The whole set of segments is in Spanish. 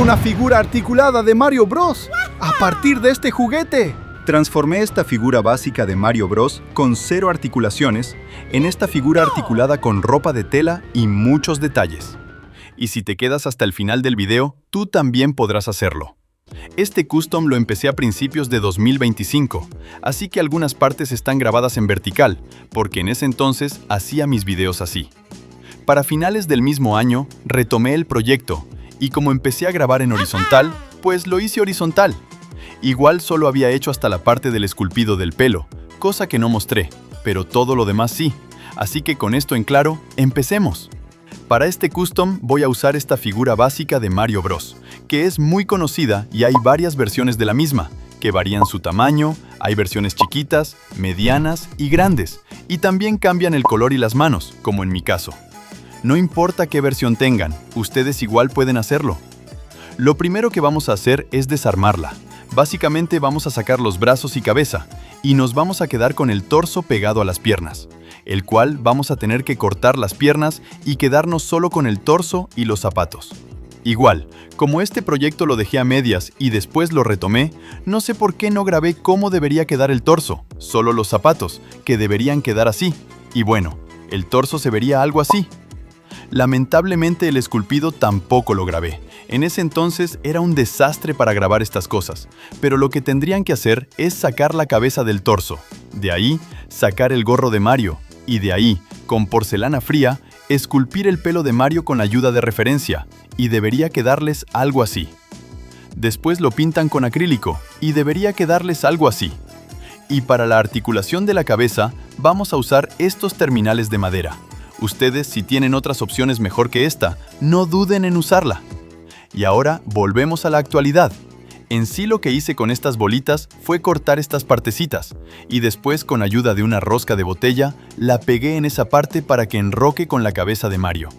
una figura articulada de Mario Bros. A partir de este juguete. Transformé esta figura básica de Mario Bros. Con 0 articulaciones en esta figura articulada con ropa de tela y muchos detalles. Y si te quedas hasta el final del video, tú también podrás hacerlo. Este custom lo empecé a principios de 2025, así que algunas partes están grabadas en vertical, porque en ese entonces hacía mis videos así. Para finales del mismo año, retomé el proyecto, y como empecé a grabar en horizontal, pues lo hice horizontal. Igual solo había hecho hasta la parte del esculpido del pelo, cosa que no mostré, pero todo lo demás sí. Así que con esto en claro, empecemos. Para este custom voy a usar esta figura básica de Mario Bros, que es muy conocida y hay varias versiones de la misma, que varían su tamaño, hay versiones chiquitas, medianas y grandes, y también cambian el color y las manos, como en mi caso. No importa qué versión tengan, ustedes igual pueden hacerlo. Lo primero que vamos a hacer es desarmarla. Básicamente vamos a sacar los brazos y cabeza, y nos vamos a quedar con el torso pegado a las piernas, el cual vamos a tener que cortar las piernas y quedarnos solo con el torso y los zapatos. Igual, como este proyecto lo dejé a medias y después lo retomé, no sé por qué no grabé cómo debería quedar el torso, solo los zapatos, que deberían quedar así. Y bueno, el torso se vería algo así. Lamentablemente el esculpido tampoco lo grabé. En ese entonces era un desastre para grabar estas cosas, pero lo que tendrían que hacer es sacar la cabeza del torso, de ahí sacar el gorro de Mario, y de ahí, con porcelana fría, esculpir el pelo de Mario con ayuda de referencia, y debería quedarles algo así. Después lo pintan con acrílico, y debería quedarles algo así. Y para la articulación de la cabeza, vamos a usar estos terminales de madera. Ustedes, si tienen otras opciones mejor que esta, no duden en usarla. Y ahora volvemos a la actualidad. En sí lo que hice con estas bolitas fue cortar estas partecitas, y después con ayuda de una rosca de botella, la pegué en esa parte para que enroque con la cabeza de Mario.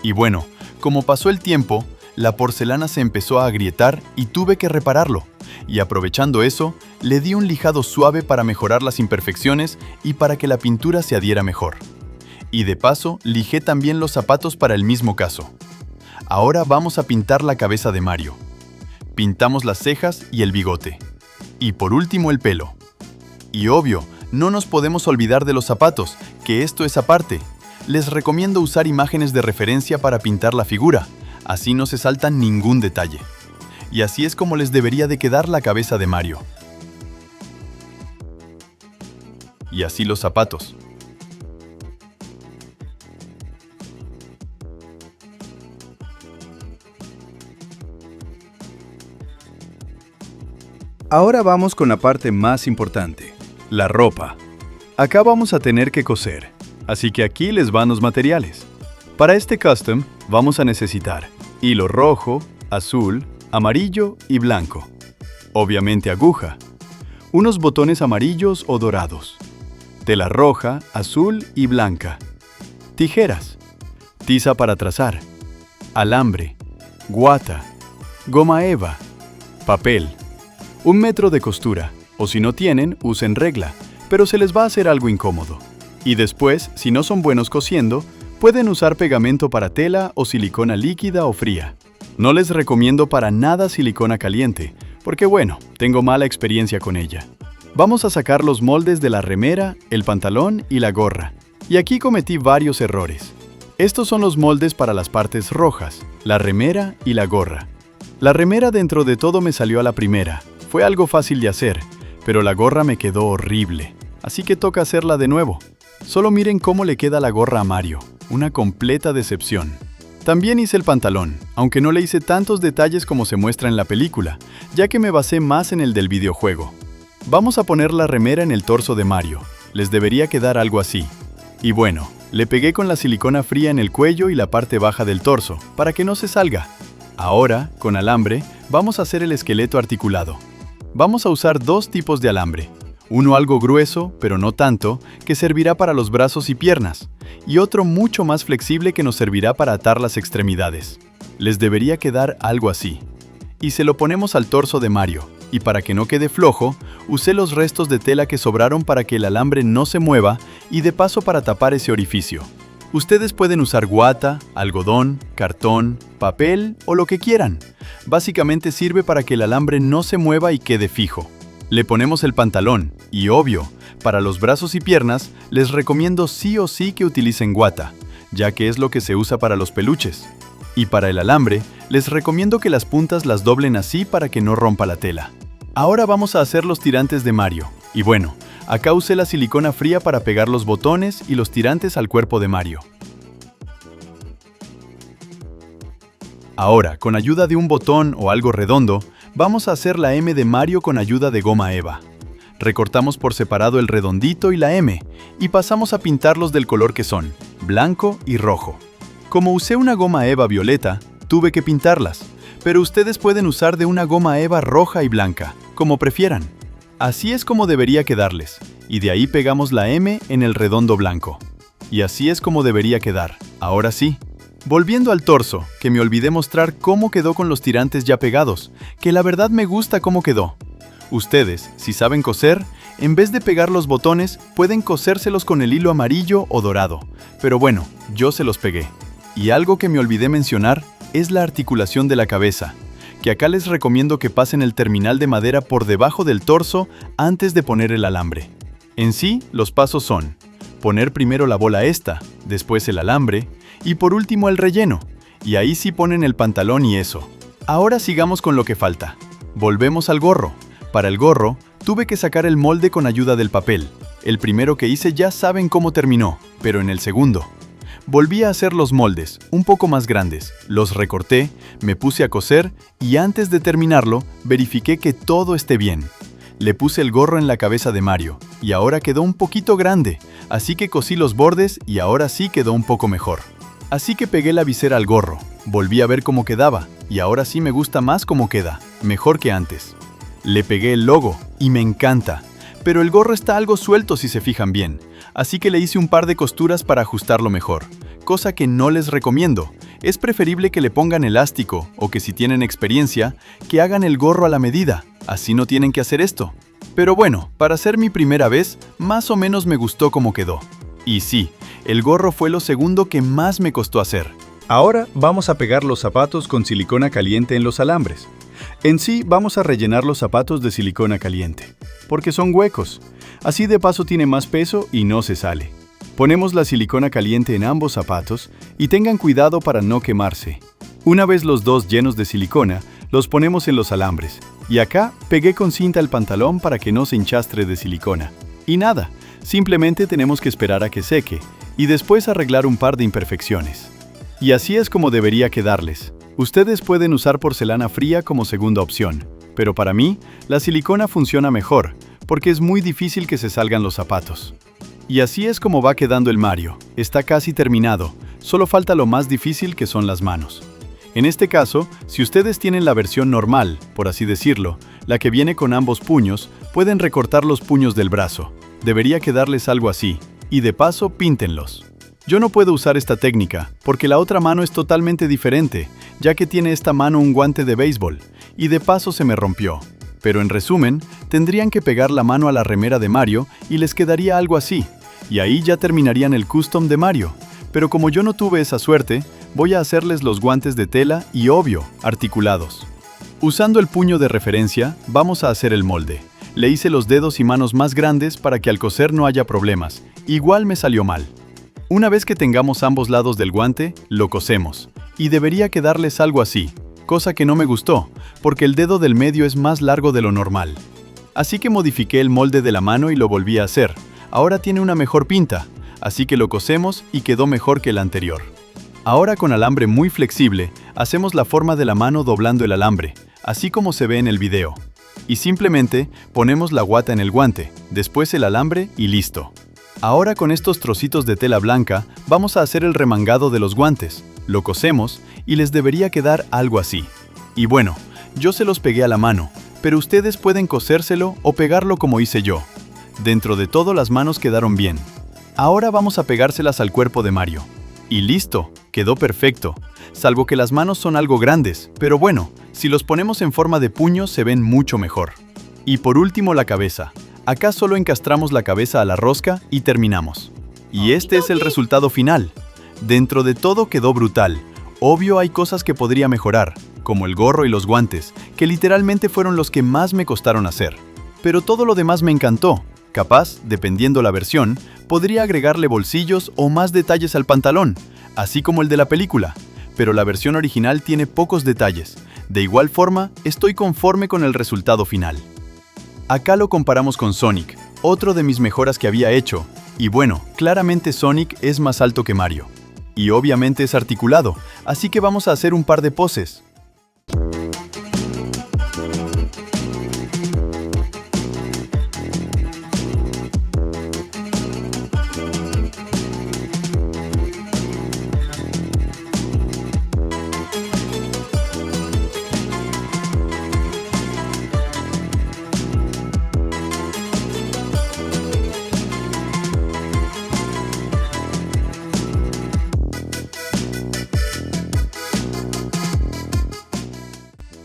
Y bueno, como pasó el tiempo, la porcelana se empezó a agrietar y tuve que repararlo. Y aprovechando eso, le di un lijado suave para mejorar las imperfecciones y para que la pintura se adhiera mejor. Y de paso, lijé también los zapatos para el mismo caso. Ahora vamos a pintar la cabeza de Mario. Pintamos las cejas y el bigote. Y por último el pelo. Y obvio, no nos podemos olvidar de los zapatos, que esto es aparte. Les recomiendo usar imágenes de referencia para pintar la figura, así no se saltan ningún detalle. Y así es como les debería de quedar la cabeza de Mario. Y así los zapatos. Ahora vamos con la parte más importante, la ropa. Acá vamos a tener que coser, así que aquí les van los materiales. Para este custom vamos a necesitar hilo rojo, azul, amarillo y blanco. Obviamente aguja, unos botones amarillos o dorados, tela roja, azul y blanca, tijeras, tiza para trazar, alambre, guata, goma eva, papel, 1 metro de costura, o si no tienen, usen regla, pero se les va a hacer algo incómodo. Y después, si no son buenos cosiendo, pueden usar pegamento para tela o silicona líquida o fría. No les recomiendo para nada silicona caliente, porque bueno, tengo mala experiencia con ella. Vamos a sacar los moldes de la remera, el pantalón y la gorra. Y aquí cometí varios errores. Estos son los moldes para las partes rojas, la remera y la gorra. La remera dentro de todo me salió a la primera. Fue algo fácil de hacer, pero la gorra me quedó horrible, así que toca hacerla de nuevo. Solo miren cómo le queda la gorra a Mario, una completa decepción. También hice el pantalón, aunque no le hice tantos detalles como se muestra en la película, ya que me basé más en el del videojuego. Vamos a poner la remera en el torso de Mario, les debería quedar algo así. Y bueno, le pegué con la silicona fría en el cuello y la parte baja del torso, para que no se salga. Ahora, con alambre, vamos a hacer el esqueleto articulado. Vamos a usar 2 tipos de alambre, uno algo grueso, pero no tanto, que servirá para los brazos y piernas, y otro mucho más flexible que nos servirá para atar las extremidades. Les debería quedar algo así. Y se lo ponemos al torso de Mario, y para que no quede flojo, usé los restos de tela que sobraron para que el alambre no se mueva y de paso para tapar ese orificio. Ustedes pueden usar guata, algodón, cartón, papel o lo que quieran, Básicamente sirve para que el alambre no se mueva y quede fijo. Le ponemos el pantalón y, obvio, para los brazos y piernas les recomiendo sí o sí que utilicen guata, ya que es lo que se usa para los peluches. Y para el alambre, les recomiendo que las puntas las doblen así para que no rompa la tela. Ahora vamos a hacer los tirantes de Mario. Y bueno, acá usé la silicona fría para pegar los botones y los tirantes al cuerpo de Mario. Ahora, con ayuda de un botón o algo redondo, vamos a hacer la M de Mario con ayuda de goma eva. Recortamos por separado el redondito y la M, y pasamos a pintarlos del color que son, blanco y rojo. Como usé una goma eva violeta, tuve que pintarlas, pero ustedes pueden usar de una goma eva roja y blanca, como prefieran. Así es como debería quedarles, y de ahí pegamos la M en el redondo blanco. Y así es como debería quedar. Ahora sí. Volviendo al torso, que me olvidé mostrar cómo quedó con los tirantes ya pegados, que la verdad me gusta cómo quedó. Ustedes, si saben coser, en vez de pegar los botones, pueden cosérselos con el hilo amarillo o dorado. Pero bueno, yo se los pegué. Y algo que me olvidé mencionar es la articulación de la cabeza, que acá les recomiendo que pasen el terminal de madera por debajo del torso antes de poner el alambre. En sí, los pasos son: poner primero la bola esta, después el alambre, y por último el relleno, y ahí sí ponen el pantalón y eso. Ahora sigamos con lo que falta. Volvemos al gorro. Para el gorro, tuve que sacar el molde con ayuda del papel. El primero que hice ya saben cómo terminó, pero en el segundo. Volví a hacer los moldes, un poco más grandes, los recorté, me puse a coser y antes de terminarlo, verifiqué que todo esté bien. Le puse el gorro en la cabeza de Mario, y ahora quedó un poquito grande, así que cosí los bordes y ahora sí quedó un poco mejor. Así que pegué la visera al gorro, volví a ver cómo quedaba, y ahora sí me gusta más cómo queda, mejor que antes. Le pegué el logo, y me encanta, pero el gorro está algo suelto si se fijan bien, así que le hice un par de costuras para ajustarlo mejor, cosa que no les recomiendo. Es preferible que le pongan elástico, o que si tienen experiencia, que hagan el gorro a la medida, así no tienen que hacer esto. Pero bueno, para ser mi primera vez, más o menos me gustó cómo quedó. Y sí, el gorro fue lo segundo que más me costó hacer. Ahora vamos a pegar los zapatos con silicona caliente en los alambres. En sí, vamos a rellenar los zapatos de silicona caliente, porque son huecos. Así de paso tiene más peso y no se sale. Ponemos la silicona caliente en ambos zapatos y tengan cuidado para no quemarse. Una vez los dos llenos de silicona, los ponemos en los alambres. Y acá pegué con cinta el pantalón para que no se hinchastre de silicona. Y nada, simplemente tenemos que esperar a que seque y después arreglar un par de imperfecciones. Y así es como debería quedarles. Ustedes pueden usar porcelana fría como segunda opción, pero para mí, la silicona funciona mejor, porque es muy difícil que se salgan los zapatos. Y así es como va quedando el Mario. Está casi terminado, solo falta lo más difícil que son las manos. En este caso, si ustedes tienen la versión normal, por así decirlo, la que viene con ambos puños, pueden recortar los puños del brazo. Debería quedarles algo así, y de paso píntenlos. Yo no puedo usar esta técnica, porque la otra mano es totalmente diferente, ya que tiene esta mano un guante de béisbol, y de paso se me rompió. Pero en resumen, tendrían que pegar la mano a la remera de Mario y les quedaría algo así, y ahí ya terminarían el custom de Mario. Pero como yo no tuve esa suerte, voy a hacerles los guantes de tela y, obvio, articulados. Usando el puño de referencia, vamos a hacer el molde. Le hice los dedos y manos más grandes para que al coser no haya problemas. Igual me salió mal. Una vez que tengamos ambos lados del guante, lo cosemos. Y debería quedarles algo así, cosa que no me gustó, porque el dedo del medio es más largo de lo normal. Así que modifiqué el molde de la mano y lo volví a hacer. Ahora tiene una mejor pinta, así que lo cosemos y quedó mejor que el anterior. Ahora con alambre muy flexible, hacemos la forma de la mano doblando el alambre, así como se ve en el video. Y simplemente ponemos la guata en el guante, después el alambre y listo. Ahora con estos trocitos de tela blanca, vamos a hacer el remangado de los guantes. Lo cosemos y les debería quedar algo así. Y bueno, yo se los pegué a la mano, pero ustedes pueden cosérselo o pegarlo como hice yo. Dentro de todo las manos quedaron bien. Ahora vamos a pegárselas al cuerpo de Mario. Y listo, quedó perfecto. Salvo que las manos son algo grandes, pero bueno, si los ponemos en forma de puño se ven mucho mejor. Y por último la cabeza. Acá solo encastramos la cabeza a la rosca y terminamos. Y este es el resultado final. Dentro de todo quedó brutal. Obvio hay cosas que podría mejorar, como el gorro y los guantes, que literalmente fueron los que más me costaron hacer. Pero todo lo demás me encantó. Capaz, dependiendo la versión, podría agregarle bolsillos o más detalles al pantalón, así como el de la película. Pero la versión original tiene pocos detalles. De igual forma, estoy conforme con el resultado final. Acá lo comparamos con Sonic, otro de mis mejoras que había hecho. Y bueno, claramente Sonic es más alto que Mario. Y obviamente es articulado, así que vamos a hacer un par de poses.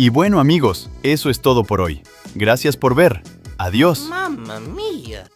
Y bueno amigos, eso es todo por hoy. Gracias por ver. Adiós. Mamma mia!